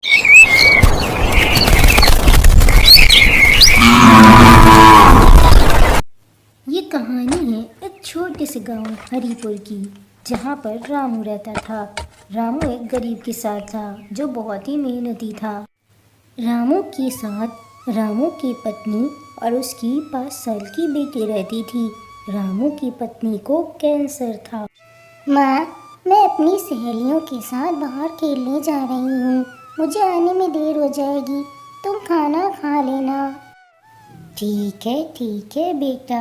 ये कहानी है एक छोटे से गांव हरिपुर की, जहाँ पर रामू रहता था। रामू एक गरीब किसान था जो बहुत ही मेहनती था। रामू के साथ रामू की पत्नी और उसकी 5 साल की बेटी रहती थी। रामू की पत्नी को कैंसर था। माँ, मैं अपनी सहेलियों के साथ बाहर खेलने जा रही हूँ। मुझे आने में देर हो जाएगी, तुम खाना खा लेना। ठीक है बेटा,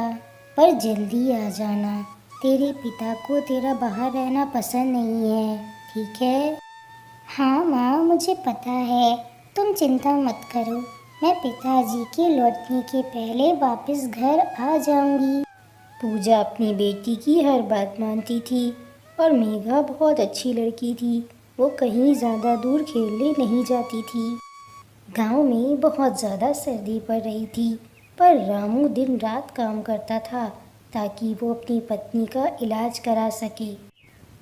पर जल्दी आ जाना। तेरे पिता को तेरा बाहर रहना पसंद नहीं है, ठीक है? हाँ माँ, मुझे पता है, तुम चिंता मत करो। मैं पिताजी के लौटने के पहले वापस घर आ जाऊंगी। पूजा अपनी बेटी की हर बात मानती थी और मेघा बहुत अच्छी लड़की थी। वो कहीं ज़्यादा दूर खेलने नहीं जाती थी। गांव में बहुत ज़्यादा सर्दी पड़ रही थी, पर रामू दिन रात काम करता था ताकि वो अपनी पत्नी का इलाज करा सके।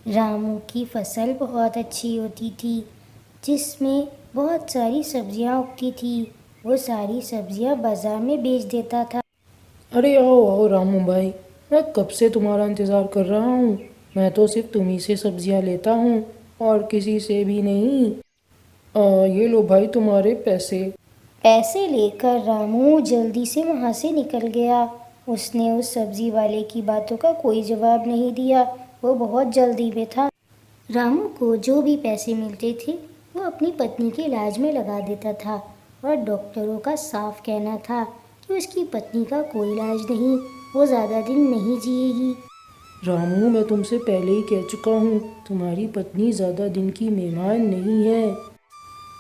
रामू की फसल बहुत अच्छी होती थी, जिसमें बहुत सारी सब्जियां उगती थी। वो सारी सब्जियां बाजार में बेच देता था। अरे आओ आओ रामू भाई, मैं कब से तुम्हारा इंतज़ार कर रहा हूँ। मैं तो सिर्फ तुम्ही से सब्जियाँ लेता हूँ और किसी से भी नहीं। ये लो भाई तुम्हारे पैसे। पैसे लेकर रामू जल्दी से वहाँ से निकल गया। उसने उस सब्जी वाले की बातों का कोई जवाब नहीं दिया। वो बहुत जल्दी में था। रामू को जो भी पैसे मिलते थे वो अपनी पत्नी के इलाज में लगा देता था, और डॉक्टरों का साफ कहना था कि उसकी पत्नी का कोई इलाज नहीं, वो ज़्यादा दिन नहीं जिएगी। रामू, मैं तुमसे पहले ही कह चुका हूँ, तुम्हारी पत्नी ज़्यादा दिन की मेहमान नहीं है।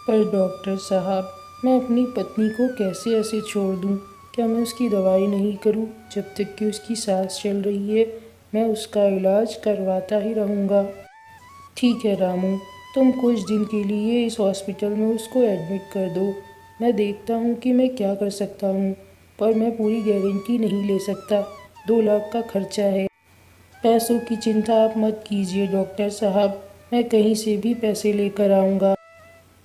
पर डॉक्टर साहब, मैं अपनी पत्नी को कैसे ऐसे छोड़ दूँ? क्या मैं उसकी दवाई नहीं करूँ? जब तक कि उसकी सांस चल रही है मैं उसका इलाज करवाता ही रहूँगा। ठीक है रामू, तुम कुछ दिन के लिए इस हॉस्पिटल में उसको एडमिट कर दो। मैं देखता हूँ कि मैं क्या कर सकता हूँ, पर मैं पूरी गारंटी नहीं ले सकता। 2 लाख का खर्चा है। पैसों की चिंता आप मत कीजिए डॉक्टर साहब, मैं कहीं से भी पैसे लेकर आऊँगा।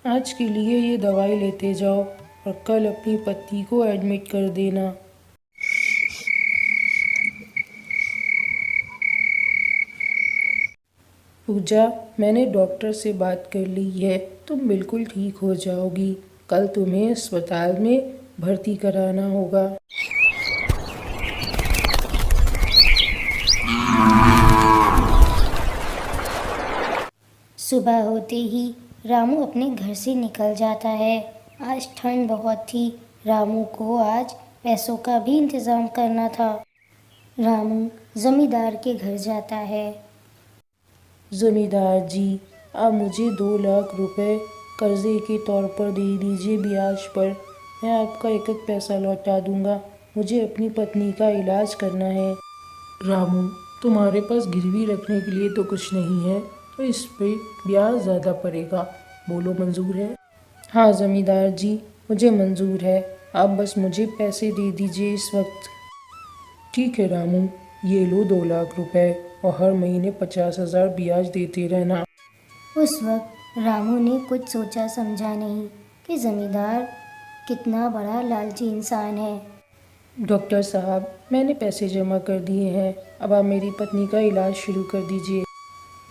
आज के लिए ये दवाई लेते जाओ और कल अपनी पत्नी को एडमिट कर देना। पूजा, मैंने डॉक्टर से बात कर ली है, तुम बिल्कुल ठीक हो जाओगी। कल तुम्हें अस्पताल में भर्ती कराना होगा। सुबह होते ही रामू अपने घर से निकल जाता है। आज ठंड बहुत थी। रामू को आज पैसों का भी इंतज़ाम करना था। रामू जमींदार के घर जाता है। जमींदार जी, आप मुझे 2 लाख रुपए कर्जे के तौर पर दे दीजिए ब्याज पर। मैं आपका एक एक पैसा लौटा दूंगा। मुझे अपनी पत्नी का इलाज करना है। रामू, तुम्हारे पास गिरवी रखने के लिए तो कुछ नहीं है, तो इस पे ब्याज ज़्यादा पड़ेगा। बोलो, मंजूर है? हाँ ज़मींदार जी, मुझे मंजूर है। आप बस मुझे पैसे दे दीजिए इस वक्त। ठीक है रामू, ये लो 2 लाख रुपए और हर महीने 50,000 ब्याज देते रहना। उस वक्त रामू ने कुछ सोचा समझा नहीं कि जमींदार कितना बड़ा लालची इंसान है। डॉक्टर साहब, मैंने पैसे जमा कर दिए हैं, अब आप मेरी पत्नी का इलाज शुरू कर दीजिए।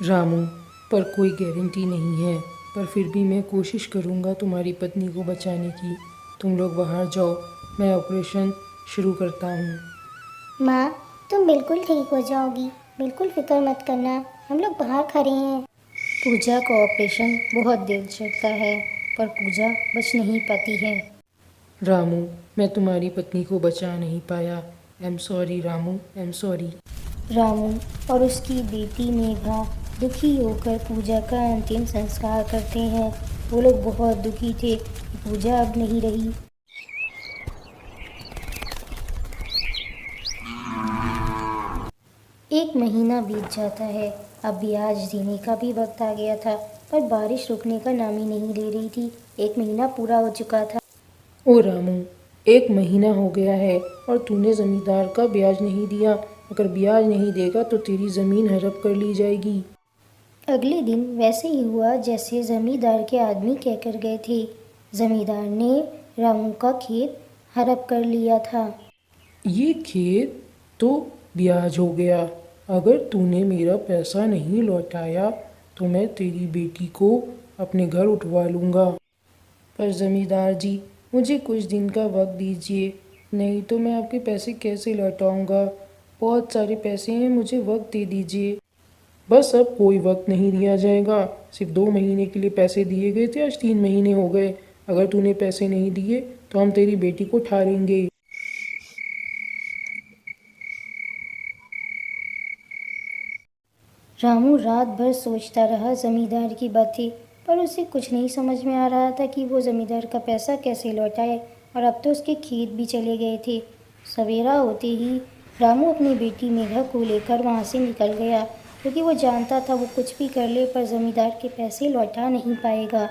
रामू, पर कोई गारंटी नहीं है, पर फिर भी मैं कोशिश करूँगा तुम्हारी पत्नी को बचाने की। तुम लोग बाहर जाओ, मैं ऑपरेशन शुरू करता हूँ। माँ, तुम बिल्कुल ठीक हो जाओगी, बिल्कुल फिक्र मत करना, हम लोग बाहर खड़े हैं। पूजा का ऑपरेशन बहुत देर चलता है, पर पूजा बच नहीं पाती है। रामू, मैं तुम्हारी पत्नी को बचा नहीं पाया। I am sorry Ramu, I am sorry. Ramu और उसकी बेटी मेघा दुखी होकर पूजा का अंतिम संस्कार करते हैं। वो लोग बहुत दुखी थे कि पूजा अब नहीं रही। एक महीना बीत जाता है। अब ब्याज देने का भी वक्त आ गया था, पर बारिश रुकने का नाम ही नहीं ले रही थी। 1 महीना पूरा हो चुका था। ओ रामू, 1 महीना हो गया है और तूने ज़मींदार का ब्याज नहीं दिया। अगर ब्याज नहीं देगा तो तेरी ज़मीन हड़प कर ली जाएगी। अगले दिन वैसे ही हुआ जैसे जमींदार के आदमी कहकर गए थे। जमींदार ने रामू का खेत हड़प कर लिया था। ये खेत तो ब्याज हो गया। अगर तूने मेरा पैसा नहीं लौटाया तो मैं तेरी बेटी को अपने घर उठवा लूँगा। पर ज़मींदार जी, मुझे कुछ दिन का वक्त दीजिए, नहीं तो मैं आपके पैसे कैसे लौटाऊँगा। बहुत सारे पैसे हैं, मुझे वक्त दे दीजिए। बस अब कोई वक्त नहीं दिया जाएगा। सिर्फ 2 महीने के लिए पैसे दिए गए थे, आज 3 महीने हो गए। अगर तूने पैसे नहीं दिए तो हम तेरी बेटी को ठारेंगे। रामू रात भर सोचता रहा जमींदार की बातें, पर उसे कुछ नहीं समझ में आ रहा था कि वो जमींदार का पैसा कैसे लौटाए। और अब तो उसके खेत भी चले गए थे। सवेरा होते ही रामू अपनी बेटी मेघा को लेकर वहाँ से निकल गया, क्योंकि वो जानता था वो कुछ भी कर ले पर जमींदार के पैसे लौटा नहीं पाएगा।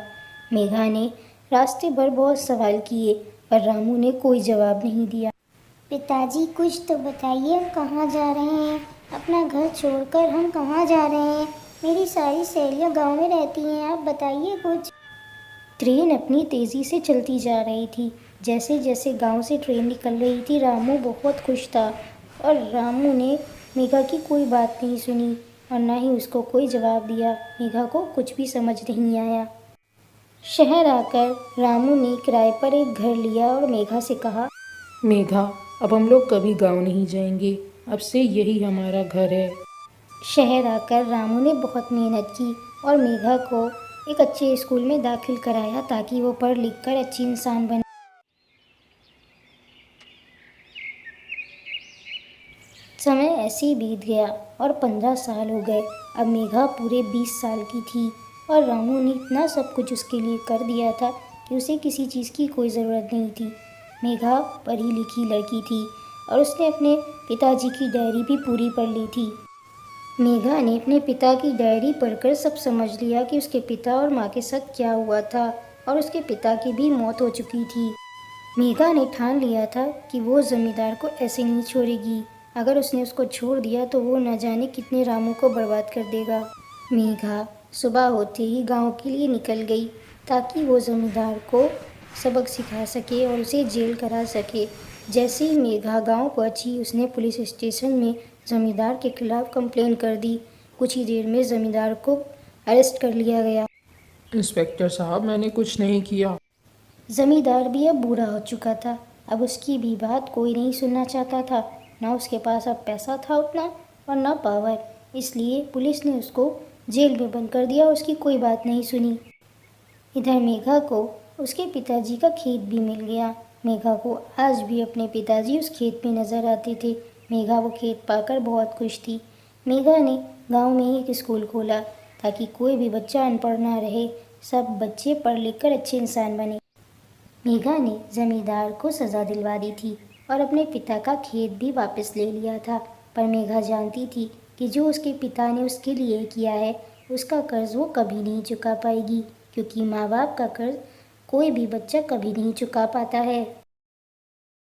मेघा ने रास्ते भर बहुत सवाल किए, पर रामू ने कोई जवाब नहीं दिया। पिताजी कुछ तो बताइए, हम कहाँ जा रहे हैं? अपना घर छोड़कर हम कहाँ जा रहे हैं? मेरी सारी सहेलियाँ गांव में रहती हैं, आप बताइए कुछ। ट्रेन अपनी तेज़ी से चलती जा रही थी। जैसे जैसे गांव से ट्रेन निकल रही थी रामू बहुत खुश था, और रामू ने मेघा की कोई बात नहीं सुनी और ना ही उसको कोई जवाब दिया। मेघा को कुछ भी समझ नहीं आया। शहर आकर रामू ने किराए पर एक घर लिया और मेघा से कहा, मेघा, अब हम लोग कभी गाँव नहीं जाएंगे, अब से यही हमारा घर है। शहर आकर रामू ने बहुत मेहनत की और मेघा को एक अच्छे स्कूल में दाखिल कराया ताकि वो पढ़ लिख कर अच्छी इंसान बने। समय ऐसे ही बीत गया और 15 साल हो गए। अब मेघा पूरे 20 साल की थी और रामू ने इतना सब कुछ उसके लिए कर दिया था कि उसे किसी चीज़ की कोई ज़रूरत नहीं थी। मेघा पढ़ी लिखी लड़की थी और उसने अपने पिताजी की डायरी भी पूरी पढ़ ली थी। मेघा ने अपने पिता की डायरी पढ़कर सब समझ लिया कि उसके पिता और माँ के साथ क्या हुआ था, और उसके पिता की भी मौत हो चुकी थी। मेघा ने ठान लिया था कि वो जमींदार को ऐसे नहीं छोड़ेगी। अगर उसने उसको छोड़ दिया तो वो न जाने कितने रामू को बर्बाद कर देगा। मेघा सुबह होते ही गांव के लिए निकल गई ताकि वो जमींदार को सबक सिखा सके और उसे जेल करा सके। जैसे ही मेघा गांव पहुंची उसने पुलिस स्टेशन में जमींदार के खिलाफ कंप्लेन कर दी। कुछ ही देर में जमींदार को अरेस्ट कर लिया गया। इंस्पेक्टर साहब, मैंने कुछ नहीं किया। जमींदार भी अब बूढ़ा हो चुका था। अब उसकी भी बात कोई नहीं सुनना चाहता था। ना उसके पास अब पैसा था उतना और ना पावर, इसलिए पुलिस ने उसको जेल में बंद कर दिया। उसकी कोई बात नहीं सुनी। इधर मेघा को उसके पिताजी का खेत भी मिल गया। मेघा को आज भी अपने पिताजी उस खेत में नज़र आते थे। मेघा वो खेत पाकर बहुत खुश थी। मेघा ने गांव में ही एक स्कूल खोला ताकि कोई भी बच्चा अनपढ़ ना रहे, सब बच्चे पढ़ लिख कर अच्छे इंसान बने। मेघा ने जमींदार को सज़ा दिलवा दी थी और अपने पिता का खेत भी वापस ले लिया था। पर मेघा जानती थी कि जो उसके पिता ने उसके लिए किया है उसका कर्ज वो कभी नहीं चुका पाएगी, क्योंकि माँ बाप का कर्ज कोई भी बच्चा कभी नहीं चुका पाता है।